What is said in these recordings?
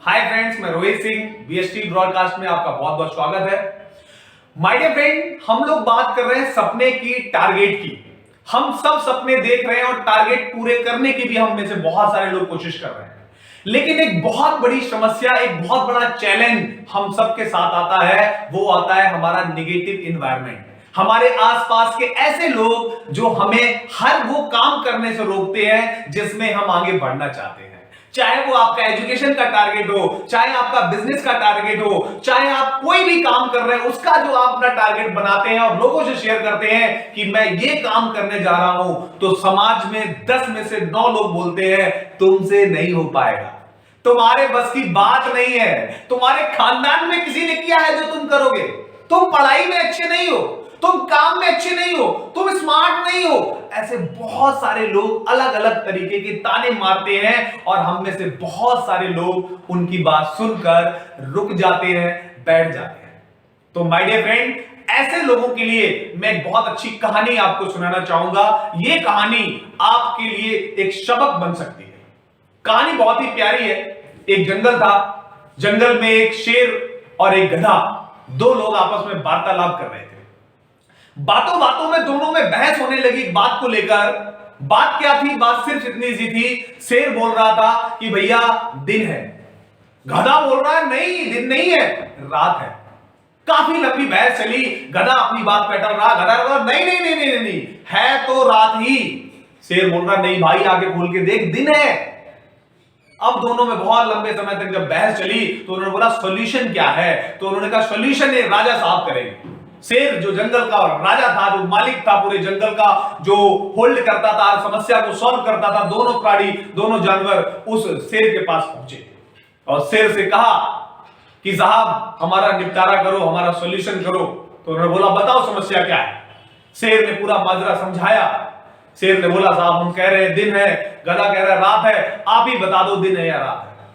Hi friends, मैं Rohit Singh BST broadcast में आपका बहुत बहुत स्वागत है। माय डियर फ्रेंड, हम लोग बात कर रहे हैं सपने की, टारगेट की। हम सब सपने देख रहे हैं और टारगेट पूरे करने की भी हम में से बहुत सारे लोग कोशिश कर रहे हैं। लेकिन एक बहुत बड़ी समस्या, एक बहुत बड़ा चैलेंज हम सबके साथ आता है। वो आता है हमारा नेगेटिव एनवायरनमेंट, हमारे आसपास के ऐसे लोग जो हमें हर वो काम करने से रोकते हैं जिसमें हम आगे बढ़ना चाहते हैं। चाहे वो आपका एजुकेशन का टारगेट हो, चाहे आपका बिजनेस का टारगेट हो, चाहे आप कोई भी काम कर रहे हैं उसका जो आप अपना टारगेट बनाते हैं और लोगों से शेयर करते हैं कि मैं ये काम करने जा रहा हूं, तो समाज में 10 में से 9 लोग बोलते हैं तुमसे नहीं हो पाएगा, तुम्हारे बस की बात नहीं है, तुम्हारे खानदान में किसी ने किया है जो तुम करोगे, तुम पढ़ाई में अच्छे नहीं हो, तुम काम में अच्छे नहीं हो, तुम स्मार्ट नहीं हो। ऐसे बहुत सारे लोग अलग अलग तरीके के ताने मारते हैं और हम में से बहुत सारे लोग उनकी बात सुनकर रुक जाते हैं, बैठ जाते हैं। तो माय डियर फ्रेंड, ऐसे लोगों के लिए मैं एक बहुत अच्छी कहानी आपको सुनाना चाहूंगा। यह कहानी आपके लिए एक सबक बन सकती है। कहानी बहुत ही प्यारी है। एक जंगल था, जंगल में एक शेर और एक गधा, दो लोग आपस में वार्तालाप कर रहे थे। बातों बातों में दोनों में बहस होने लगी एक बात को लेकर। बात क्या थी? बात सिर्फ इतनी सी थी। शेर बोल रहा था कि भैया दिन है, गधा बोल रहा है नहीं दिन नहीं है, रात है। काफी लंबी बहस चली। गधा अपनी बात पे अटल रहा, गधा बोला नहीं नहीं नहीं नहीं नहीं है तो रात ही। शेर बोल रहा नहीं भाई, आगे खोल के देख दिन है। अब दोनों में बहुत लंबे समय तक जब बहस चली तो उन्होंने बोला सॉल्यूशन क्या है? तो उन्होंने कहा सॉल्यूशन ये राजा साहब करेंगे। शेर जो जंगल का राजा था, जो मालिक था पूरे जंगल का, जो होल्ड करता था, समस्या को सॉल्व करता था, दोनों प्राणी, दोनों जानवर उस शेर के पास पहुंचे और शेर से कहा कि साहब हमारा निपटारा करो, हमारा सॉल्यूशन करो। तो उन्होंने बोला बताओ समस्या क्या है? शेर ने पूरा माजरा समझाया। शेर ने बोला साहब हम कह रहे हैं दिन है, गधा कह रहा है रात है, आप ही बता दो दिन है या रात है।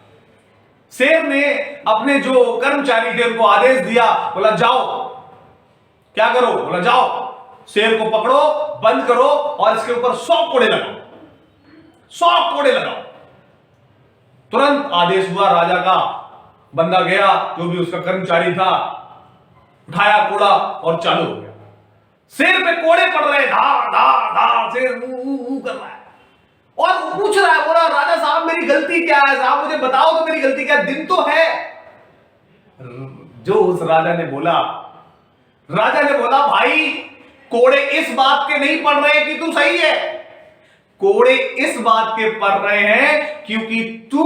शेर ने अपने जो कर्मचारी थे उनको आदेश दिया, बोला जाओ क्या करो? बोला जाओ शेर को पकड़ो, बंद करो और इसके ऊपर 100 कोड़े लगाओ, 100 कोड़े लगाओ। तुरंत आदेश हुआ राजा का। बंदा गया, जो भी उसका कर्मचारी था, उठाया कोड़ा और चालू हो गया। शेर पे कोड़े पड़ रहे, धार धार धार, शेर कर रहा है और पूछ रहा है, बोला राजा साहब मेरी गलती क्या है? साहब मुझे बताओ तो मेरी गलती क्या है? दिन तो है। जो उस राजा ने बोला भाई कोड़े इस बात के नहीं पड़ रहे कि तू सही है, कोड़े इस बात के पड़ रहे हैं क्योंकि तू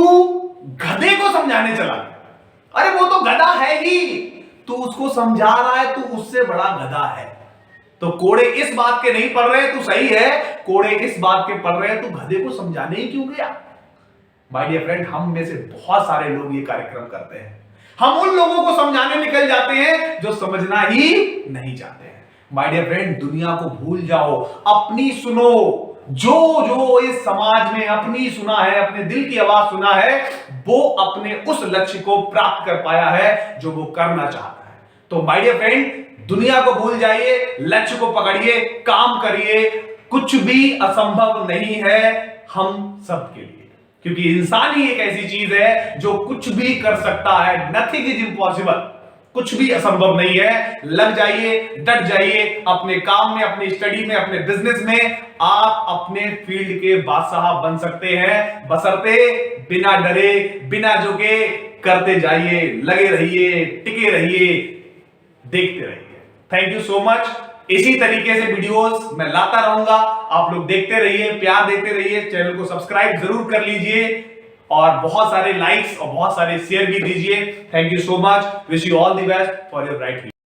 गधे को समझाने चला गया। अरे वो तो गधा है ही, तू उसको समझा रहा है, तू उससे बड़ा गधा है। तो कोड़े इस बात के नहीं पड़ रहे तू सही है, कोड़े इस बात के पड़ रहे हैं तू गधे को समझाने ही क्यों गया। माय डियर फ्रेंड, हम में से बहुत सारे लोग ये कार्यक्रम करते हैं। हम उन लोगों को समझाने निकल जाते हैं जो समझना ही नहीं चाहते हैं। माय डियर फ्रेंड, दुनिया को भूल जाओ, अपनी सुनो। जो जो इस समाज में अपनी सुना है, अपने दिल की आवाज सुना है, वो अपने उस लक्ष्य को प्राप्त कर पाया है जो वो करना चाहता है। तो माय डियर फ्रेंड, दुनिया को भूल जाइए, लक्ष्य को पकड़िए, काम करिए। कुछ भी असंभव नहीं है हम सबके लिए, क्योंकि इंसान ही एक ऐसी चीज है जो कुछ भी कर सकता है। नथिंग इज इम्पॉसिबल, कुछ भी असंभव नहीं है। लग जाइए, डट जाइए अपने काम में, अपनी स्टडी में, अपने बिजनेस में। आप अपने फील्ड के बादशाह बन सकते हैं, बशर्ते बिना डरे, बिना झुके करते जाइए, लगे रहिए, टिके रहिए, देखते रहिए। Thank you so much. इसी तरीके से वीडियोस मैं लाता रहूंगा, आप लोग देखते रहिए, प्यार देते रहिए। चैनल को सब्सक्राइब जरूर कर लीजिए और बहुत सारे लाइक्स और बहुत सारे शेयर भी दीजिए। Thank you so much. Wish you all the best for your bright future.